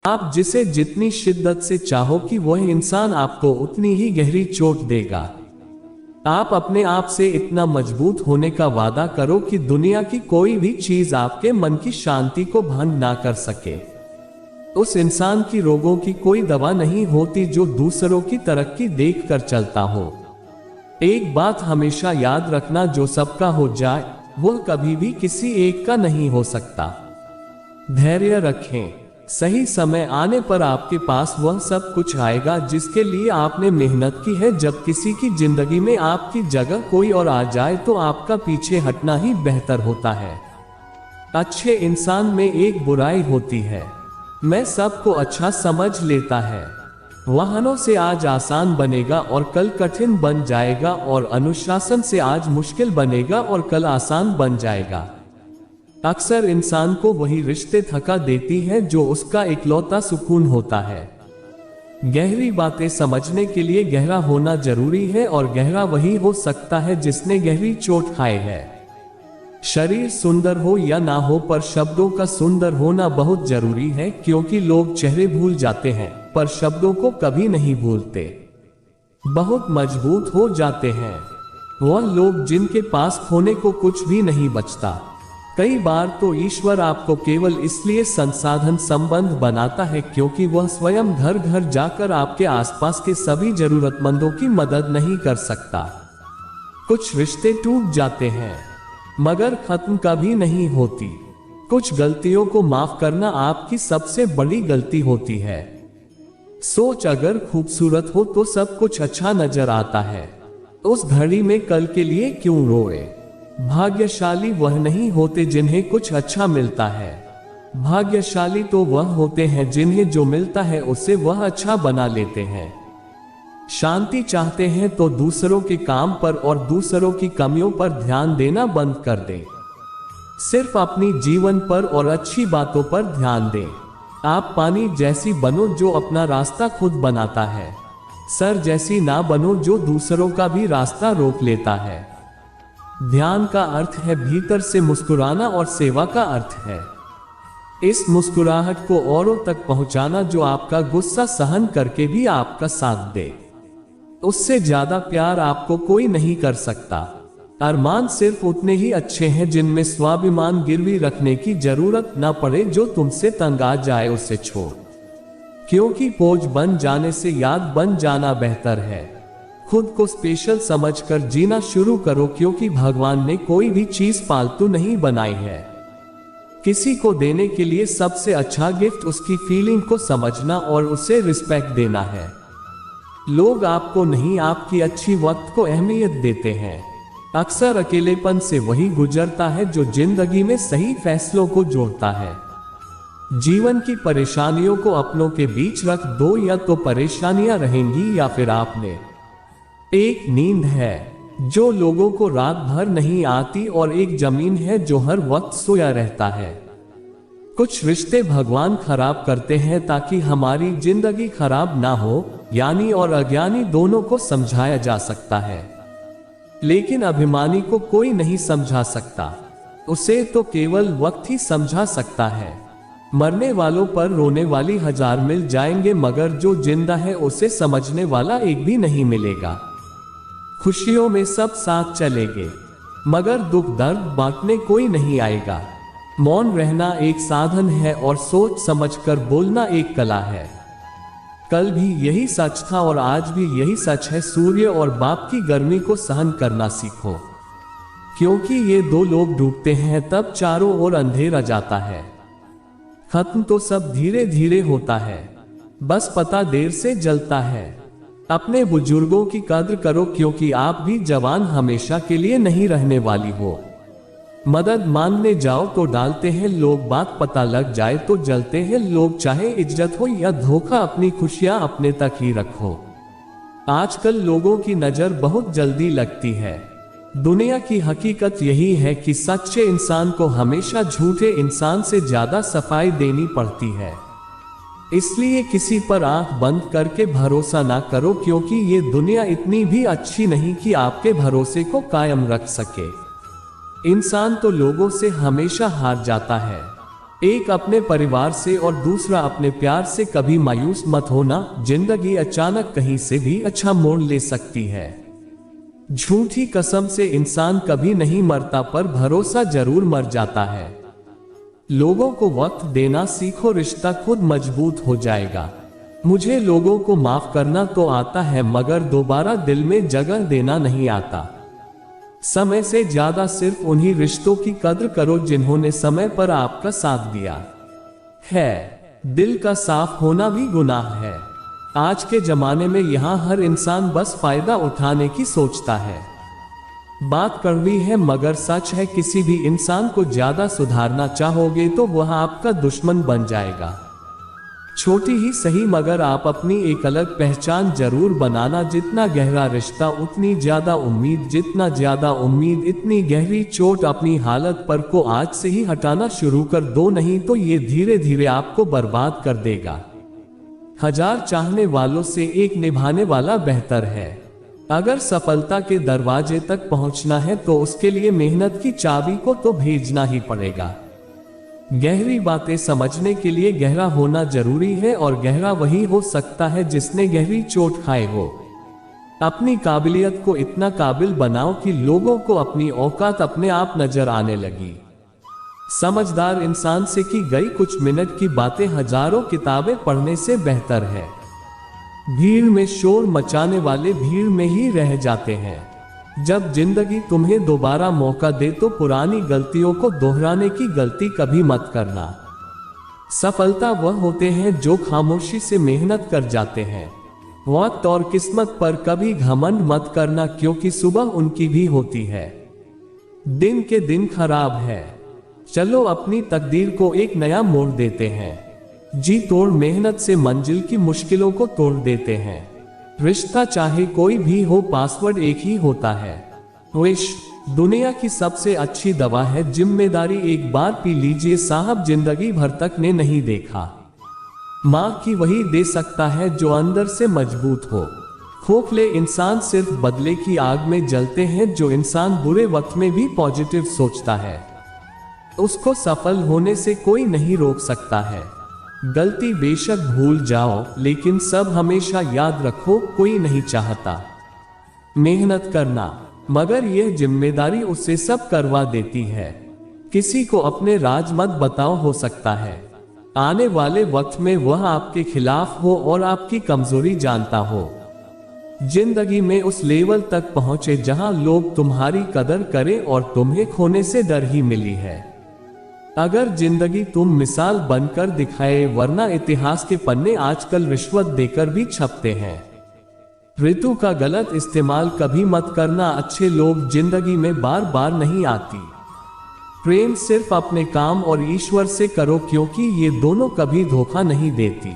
आप जिसे जितनी शिद्दत से चाहो कि वह इंसान आपको उतनी ही गहरी चोट देगा। आप अपने आप से इतना मजबूत होने का वादा करो कि दुनिया की कोई भी चीज आपके मन की शांति को भंग ना कर सके। उस इंसान की रोगों की कोई दवा नहीं होती जो दूसरों की तरक्की देखकर चलता हो। एक बात हमेशा याद रखना, जो सबका हो जाए वह कभी भी किसी एक का नहीं हो सकता। धैर्य रखें, सही समय आने पर आपके पास वह सब कुछ आएगा जिसके लिए आपने मेहनत की है। जब किसी की जिंदगी में आपकी जगह कोई और आ जाए तो आपका पीछे हटना ही बेहतर होता है। अच्छे इंसान में एक बुराई होती है, मैं सबको अच्छा समझ लेता है। वाहनों से आज आसान बनेगा और कल कठिन बन जाएगा, और अनुशासन से आज मुश्किल बनेगा और कल आसान बन जाएगा। अक्सर इंसान को वही रिश्ते थका देती है जो उसका इकलौता सुकून होता है। गहरी बातें समझने के लिए गहरा होना जरूरी है, और गहरा वही हो सकता है जिसने गहरी चोट खाई है। शरीर सुंदर हो या ना हो, पर शब्दों का सुंदर होना बहुत जरूरी है, क्योंकि लोग चेहरे भूल जाते हैं पर शब्दों को कभी नहीं भूलते। बहुत मजबूत हो जाते हैं वह लोग जिनके पास खोने को कुछ भी नहीं बचता। कई बार तो ईश्वर आपको केवल इसलिए संसाधन संबंध बनाता है क्योंकि वह स्वयं घर घर जाकर आपके आसपास के सभी जरूरतमंदों की मदद नहीं कर सकता। कुछ रिश्ते टूट जाते हैं मगर खत्म कभी नहीं होती। कुछ गलतियों को माफ करना आपकी सबसे बड़ी गलती होती है। सोच अगर खूबसूरत हो तो सब कुछ अच्छा नजर आता है। उस घड़ी में कल के लिए क्यों रोए। भाग्यशाली वह नहीं होते जिन्हें कुछ अच्छा मिलता है, भाग्यशाली तो वह होते हैं जिन्हें जो मिलता है उसे वह अच्छा बना लेते हैं। शांति चाहते हैं तो दूसरों के काम पर और दूसरों की कमियों पर ध्यान देना बंद कर दें। सिर्फ अपनी जीवन पर और अच्छी बातों पर ध्यान दें। आप पानी जैसी बनो जो अपना रास्ता खुद बनाता है, सर जैसी ना बनो जो दूसरों का भी रास्ता रोक लेता है। ध्यान का अर्थ है भीतर से मुस्कुराना, और सेवा का अर्थ है इस मुस्कुराहट को औरों तक पहुंचाना जो आपका गुस्सा सहन करके भी आपका साथ दे। उससे ज्यादा प्यार आपको कोई नहीं कर सकता। अरमान सिर्फ उतने ही अच्छे हैं जिनमें स्वाभिमान गिरवी रखने की जरूरत न पड़े। जो तुमसे तंग आ जाए उसे छोड़, क्योंकि बोझ बन जाने से याद बन जाना बेहतर है। खुद को स्पेशल समझकर जीना शुरू करो, क्योंकि भगवान ने कोई भी चीज फालतू नहीं बनाई है। किसी को देने के लिए सबसे अच्छा गिफ्ट उसकी फीलिंग को समझना और उसे रिस्पेक्ट देना है। लोग आपको नहीं, आपकी अच्छी वक्त को अहमियत देते हैं। अक्सर अकेलेपन से वही गुजरता है जो जिंदगी में सही फैसलों को जोड़ता है। जीवन की परेशानियों को अपनों के बीच रख दो, या तो परेशानियां रहेंगी या फिर आपने। एक नींद है जो लोगों को रात भर नहीं आती, और एक जमीन है जो हर वक्त सोया रहता है। कुछ रिश्ते भगवान खराब करते हैं ताकि हमारी जिंदगी खराब ना हो। ज्ञानी और अज्ञानी दोनों को समझाया जा सकता है, लेकिन अभिमानी को कोई नहीं समझा सकता। उसे तो केवल वक्त ही समझा सकता है। मरने वालों पर रोने वाली 1000 मिल जाएंगे, मगर जो जिंदा है उसे समझने वाला एक भी नहीं मिलेगा। खुशियों में सब साथ चलेंगे, मगर दुख दर्द बांटने कोई नहीं आएगा। मौन रहना एक साधन है, और सोच समझकर बोलना एक कला है। कल भी यही सच था और आज भी यही सच है। सूर्य और बाप की गर्मी को सहन करना सीखो, क्योंकि ये दो लोग डूबते हैं तब चारों ओर अंधेरा जाता है। खत्म तो सब धीरे धीरे होता है, बस पता देर से जलता है। अपने बुजुर्गों की कद्र करो, क्योंकि आप भी जवान हमेशा के लिए नहीं रहने वाली हो। मदद मांगने जाओ तो डालते हैं लोग, बात पता लग जाए तो जलते हैं लोग। चाहे इज्जत हो या धोखा, अपनी खुशियां अपने तक ही रखो। आजकल लोगों की नजर बहुत जल्दी लगती है। दुनिया की हकीकत यही है कि सच्चे इंसान को हमेशा झूठे इंसान से ज्यादा सफाई देनी पड़ती है। इसलिए किसी पर आंख बंद करके भरोसा ना करो, क्योंकि ये दुनिया इतनी भी अच्छी नहीं कि आपके भरोसे को कायम रख सके। इंसान तो लोगों से हमेशा हार जाता है। एक अपने परिवार से और दूसरा अपने प्यार से कभी मायूस मत होना, जिंदगी अचानक कहीं से भी अच्छा मोड़ ले सकती है। झूठी कसम से इंसान कभी नहीं मरता, पर भरोसा जरूर मर जाता है। लोगों को वक्त देना सीखो, रिश्ता खुद मजबूत हो जाएगा। मुझे लोगों को माफ करना तो आता है, मगर दोबारा दिल में जगह देना नहीं आता। समय से ज्यादा सिर्फ उन्हीं रिश्तों की कद्र करो जिन्होंने समय पर आपका साथ दिया है। दिल का साफ होना भी गुनाह है। आज के जमाने में यहाँ हर इंसान बस फायदा उठाने की सोचता है। बात कड़वी है मगर सच है, किसी भी इंसान को ज्यादा सुधारना चाहोगे तो वह आपका दुश्मन बन जाएगा। छोटी ही सही मगर आप अपनी एक अलग पहचान जरूर बनाना। जितना गहरा रिश्ता उतनी ज्यादा उम्मीद, जितना ज्यादा उम्मीद इतनी गहरी चोट। अपनी हालत पर को आज से ही हटाना शुरू कर दो, नहीं तो ये धीरे धीरे आपको बर्बाद कर देगा। 1000 चाहने वालों से एक निभाने वाला बेहतर है। अगर सफलता के दरवाजे तक पहुंचना है तो उसके लिए मेहनत की चाबी को तो भेजना ही पड़ेगा। गहरी बातें समझने के लिए गहरा होना जरूरी है, और गहरा वही हो सकता है जिसने गहरी चोट खाए हो। अपनी काबिलियत को इतना काबिल बनाओ कि लोगों को अपनी औकात अपने आप नजर आने लगी। समझदार इंसान से की गई कुछ मिनट की बातें हजारों किताबें पढ़ने से बेहतर है। भीड़ में शोर मचाने वाले भीड़ में ही रह जाते हैं। जब जिंदगी तुम्हें दोबारा मौका दे तो पुरानी गलतियों को दोहराने की गलती कभी मत करना। सफलता वह होते हैं जो खामोशी से मेहनत कर जाते हैं। वक्त और किस्मत पर कभी घमंड मत करना, क्योंकि सुबह उनकी भी होती है। दिन के दिन खराब है, चलो अपनी तकदीर को एक नया मोड़ देते हैं। जी तोड़ मेहनत से मंजिल की मुश्किलों को तोड़ देते हैं। रिश्ता चाहे कोई भी हो, पासवर्ड एक ही होता है। विश दुनिया की सबसे अच्छी दवा है जिम्मेदारी। एक बार पी लीजिए साहब, जिंदगी भर तक ने नहीं देखा। माँ की वही दे सकता है जो अंदर से मजबूत हो। खोखले इंसान सिर्फ बदले की आग में जलते हैं। जो इंसान बुरे वक्त में भी पॉजिटिव सोचता है उसको सफल होने से कोई नहीं रोक सकता है। गलती बेशक भूल जाओ, लेकिन सब हमेशा याद रखो, कोई नहीं चाहता मेहनत करना, मगर यह जिम्मेदारी उससे सब करवा देती है। किसी को अपने राज मत बताओ, हो सकता है आने वाले वक्त में वह आपके खिलाफ हो और आपकी कमजोरी जानता हो। जिंदगी में उस लेवल तक पहुंचे जहां लोग तुम्हारी कदर करें और तुम्हें खोने से डर ही मिली है। अगर जिंदगी तुम मिसाल बनकर दिखाए, वरना इतिहास के पन्ने आजकल रिश्वत देकर भी छपते हैं। ऋतु का गलत इस्तेमाल कभी मत करना। अच्छे लोग जिंदगी में बार बार नहीं आती। प्रेम सिर्फ अपने काम और ईश्वर से करो, क्योंकि ये दोनों कभी धोखा नहीं देती।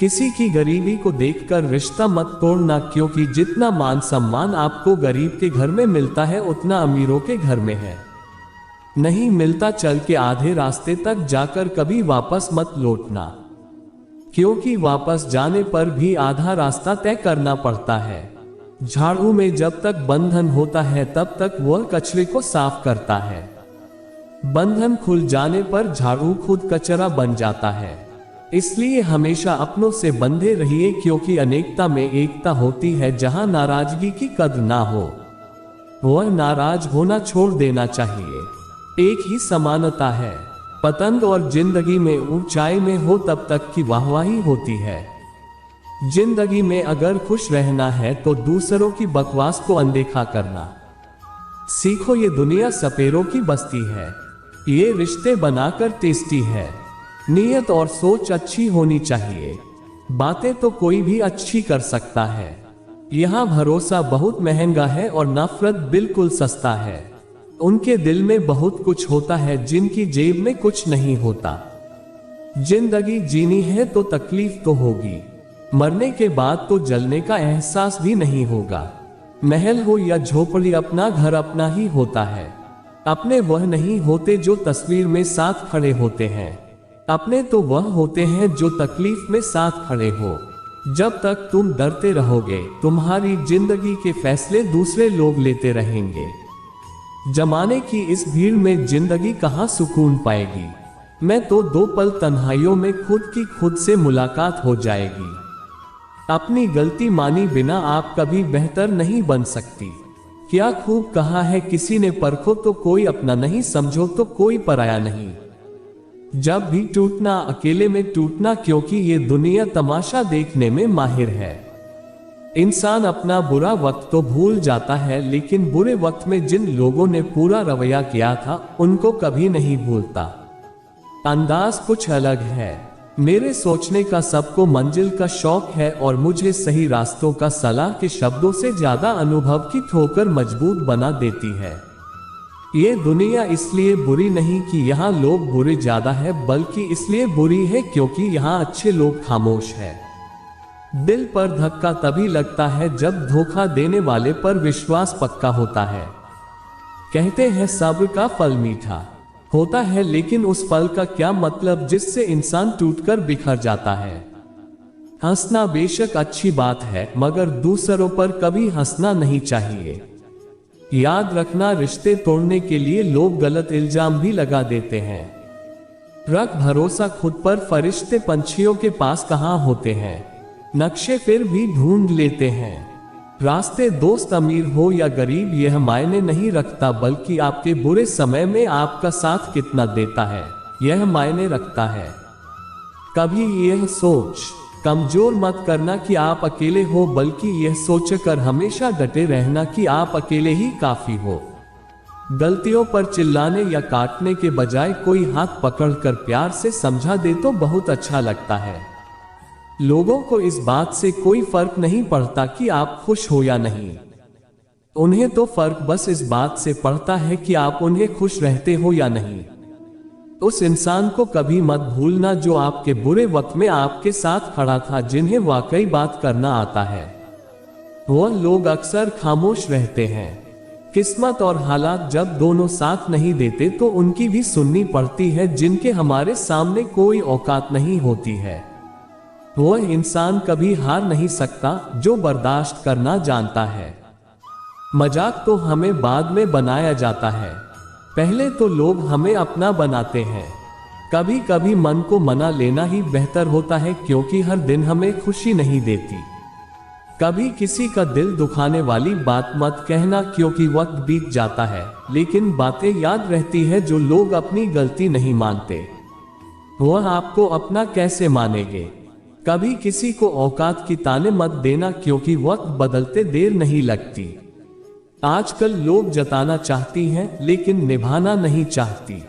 किसी की गरीबी को देखकर रिश्ता मत तोड़ना, क्योंकि जितना मान सम्मान आपको गरीब के घर में मिलता है उतना अमीरों के घर में है नहीं मिलता। चल के आधे रास्ते तक जाकर कभी वापस मत लौटना, क्योंकि वापस जाने पर भी आधा रास्ता तय करना पड़ता है। झाड़ू में जब तक बंधन होता है तब तक वह कचरे को साफ करता है। बंधन खुल जाने पर झाड़ू खुद कचरा बन जाता है। इसलिए हमेशा अपनों से बंधे रहिए, क्योंकि अनेकता में एकता होती है। जहां नाराजगी की कद्र ना हो वह नाराज होना छोड़ देना चाहिए। एक ही समानता है। पतंग और जिंदगी में ऊंचाई में हो तब तक की वाहवाही होती है। जिंदगी में अगर खुश रहना है तो दूसरों की बकवास को अनदेखा करना सीखो। ये दुनिया सपेरों की बस्ती है, ये रिश्ते बनाकर टेस्टी है। नीयत और सोच अच्छी होनी चाहिए। बातें तो कोई भी अच्छी कर सकता है। यहाँ भरोसा बहुत महंगा है और नफरत बिल्कुल सस्ता है। उनके दिल में बहुत कुछ होता है जिनकी जेब में कुछ नहीं होता। जिंदगी जीनी है तो तकलीफ तो होगी, मरने के बाद तो जलने का एहसास भी नहीं होगा। महल हो या झोपड़ी, अपना घर अपना ही होता है। अपने वह नहीं होते जो तस्वीर में साथ खड़े होते हैं, अपने तो वह होते हैं जो तकलीफ में साथ खड़े हो। जब तक तुम डरते रहोगे तुम्हारी जिंदगी के फैसले दूसरे लोग लेते रहेंगे। जमाने की इस भीड़ में जिंदगी कहाँ सुकून पाएगी। मैं तो 2 पल तन्हाइयों में खुद से मुलाकात हो जाएगी। अपनी गलती मानी बिना आप कभी बेहतर नहीं बन सकती। क्या खूब कहा है किसी ने, परखो तो कोई अपना नहीं, समझो तो कोई पराया नहीं। जब भी टूटना अकेले में टूटना, क्योंकि ये दुनिया तमाशा देखने में माहिर है। इंसान अपना बुरा वक्त तो भूल जाता है, लेकिन बुरे वक्त में जिन लोगों ने पूरा रवैया किया था उनको कभी नहीं भूलता। अंदाज कुछ अलग है। मेरे सोचने का सबको मंजिल का शौक है, और मुझे सही रास्तों का सलाह के शब्दों से ज्यादा अनुभव की ठोकर मजबूत बना देती है। ये दुनिया इसलिए बुरी नहीं कि यहाँ लोग बुरे ज्यादा है, बल्कि इसलिए बुरी है क्योंकि यहाँ अच्छे लोग खामोश है। दिल पर धक्का तभी लगता है जब धोखा देने वाले पर विश्वास पक्का होता है। कहते हैं सब्र का फल मीठा होता है, लेकिन उस फल का क्या मतलब जिससे इंसान टूटकर बिखर जाता है। हंसना बेशक अच्छी बात है, मगर दूसरों पर कभी हंसना नहीं चाहिए। याद रखना, रिश्ते तोड़ने के लिए लोग गलत इल्जाम भी लगा देते हैं। रख भरोसा खुद पर, फरिश्ते पंछियों के पास कहाँ होते हैं, नक्शे फिर भी ढूंढ लेते हैं। रास्ते दोस्त अमीर हो या गरीब यह मायने नहीं रखता, बल्कि आपके बुरे समय में आपका साथ कितना देता है यह मायने रखता है। कभी यह सोच कमजोर मत करना कि आप अकेले हो, बल्कि यह सोचकर हमेशा डटे रहना कि आप अकेले ही काफी हो। गलतियों पर चिल्लाने या काटने के बजाय कोई हाथ पकड़कर प्यार से समझा दे तो बहुत अच्छा लगता है। लोगों को इस बात से कोई फर्क नहीं पड़ता कि आप खुश हो या नहीं। उन्हें तो फर्क बस इस बात से पड़ता है कि आप उन्हें खुश रहते हो या नहीं। उस इंसान को कभी मत भूलना जो आपके बुरे वक्त में आपके साथ खड़ा था, जिन्हें वाकई बात करना आता है। वह लोग अक्सर खामोश रहते हैं। किस्मत और हालात जब दोनों साथ नहीं देते तो उनकी भी सुननी पड़ती है, जिनके हमारे सामने कोई औकात नहीं होती है। वह इंसान कभी हार नहीं सकता जो बर्दाश्त करना जानता है। मजाक तो हमें बाद में बनाया जाता है, पहले तो लोग हमें अपना बनाते हैं। कभी कभी मन को मना लेना ही बेहतर होता है, क्योंकि हर दिन हमें खुशी नहीं देती। कभी किसी का दिल दुखाने वाली बात मत कहना, क्योंकि वक्त बीत जाता है, लेकिन बातें याद रहती है। जो लोग अपनी गलती नहीं मानते वह आपको अपना कैसे मानेंगे। कभी किसी को औकात की ताने मत देना, क्योंकि वक्त बदलते देर नहीं लगती। आजकल लोग जताना चाहती हैं लेकिन निभाना नहीं चाहती।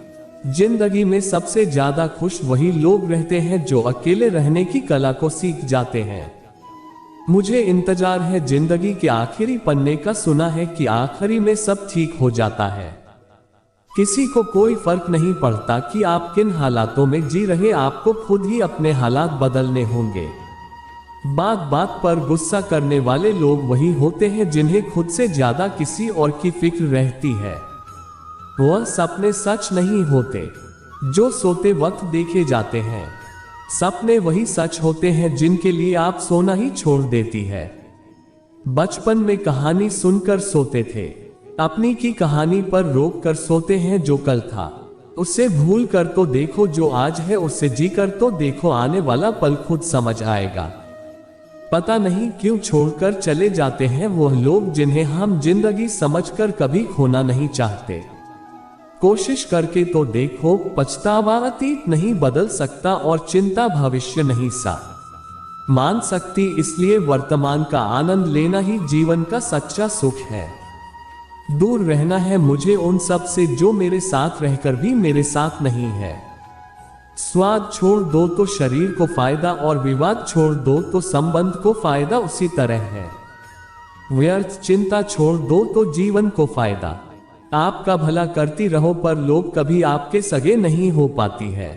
जिंदगी में सबसे ज्यादा खुश वही लोग रहते हैं जो अकेले रहने की कला को सीख जाते हैं। मुझे इंतजार है जिंदगी के आखिरी पन्ने का, सुना है कि आखिरी में सब ठीक हो जाता है। किसी को कोई फर्क नहीं पड़ता कि आप किन हालातों में जी रहे, आपको खुद ही अपने हालात बदलने होंगे। बात बात पर गुस्सा करने वाले लोग वही होते हैं जिन्हें खुद से ज्यादा किसी और की फिक्र रहती है। वह सपने सच नहीं होते जो सोते वक्त देखे जाते हैं। सपने वही सच होते हैं जिनके लिए आप सोना ही छोड़ देती है। बचपन में कहानी सुनकर सोते थे, अपनी की कहानी पर रोक कर सोते हैं। जो कल था उससे भूल कर तो देखो, जो आज है उससे जी कर तो देखो, आने वाला पल खुद समझ आएगा। पता नहीं क्यों छोड़कर चले जाते हैं वह लोग जिन्हें हम जिंदगी समझकर कभी खोना नहीं चाहते। कोशिश करके तो देखो, पछतावा अतीत नहीं बदल सकता और चिंता भविष्य नहीं सा मान सकती। इसलिए वर्तमान का आनंद लेना ही जीवन का सच्चा सुख है। दूर रहना है मुझे उन सब से जो मेरे साथ रहकर भी मेरे साथ नहीं है। स्वाद छोड़ दो तो शरीर को फायदा, और विवाद छोड़ दो तो संबंध को फायदा उसी तरह है। व्यर्थ चिंता छोड़ दो तो जीवन को फायदा। आपका भला करती रहो पर लोग कभी आपके सगे नहीं हो पाती है।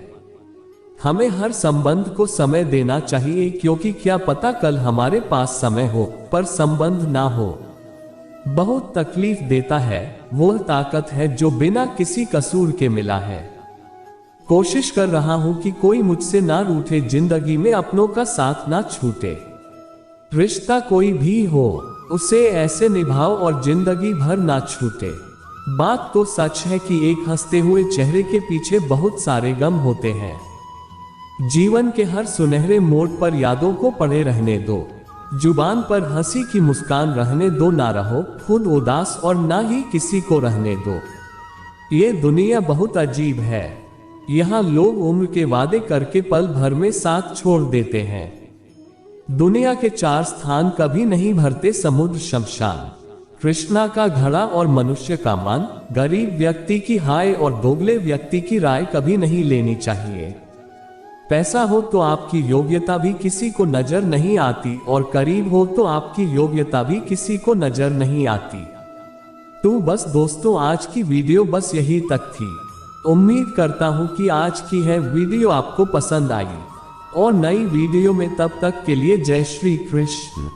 हमें हर संबंध को समय देना चाहिए, क्योंकि क्या पता कल हमारे पास समय हो पर संबंध ना हो। बहुत तकलीफ देता है वह ताकत है जो बिना किसी कसूर के मिला है। कोशिश कर रहा हूं कि कोई मुझसे ना रूठे, जिंदगी में अपनों का साथ ना छूटे। रिश्ता कोई भी हो उसे ऐसे निभाओ और जिंदगी भर ना छूटे। बात तो सच है कि एक हंसते हुए चेहरे के पीछे बहुत सारे गम होते हैं। जीवन के हर सुनहरे मोड़ पर यादों को पड़े रहने दो। जुबान पर हंसी की मुस्कान रहने दो, ना रहो खुद उदास और ना ही किसी को रहने दो। ये दुनिया बहुत अजीब है। यहाँ लोग उम्र के वादे करके पल भर में साथ छोड़ देते हैं। दुनिया के चार स्थान कभी नहीं भरते, समुद्र शमशान, कृष्णा का घड़ा और मनुष्य का मन। गरीब व्यक्ति की हाय और दोगले व्यक्ति की राय कभी नहीं लेनी चाहिए। पैसा हो तो आपकी योग्यता भी किसी को नजर नहीं आती, और करीब हो तो आपकी योग्यता भी किसी को नजर नहीं आती। तो बस दोस्तों, आज की वीडियो बस यही तक थी। उम्मीद करता हूं कि आज की है वीडियो आपको पसंद आई, और नई वीडियो में तब तक के लिए जय श्री कृष्ण।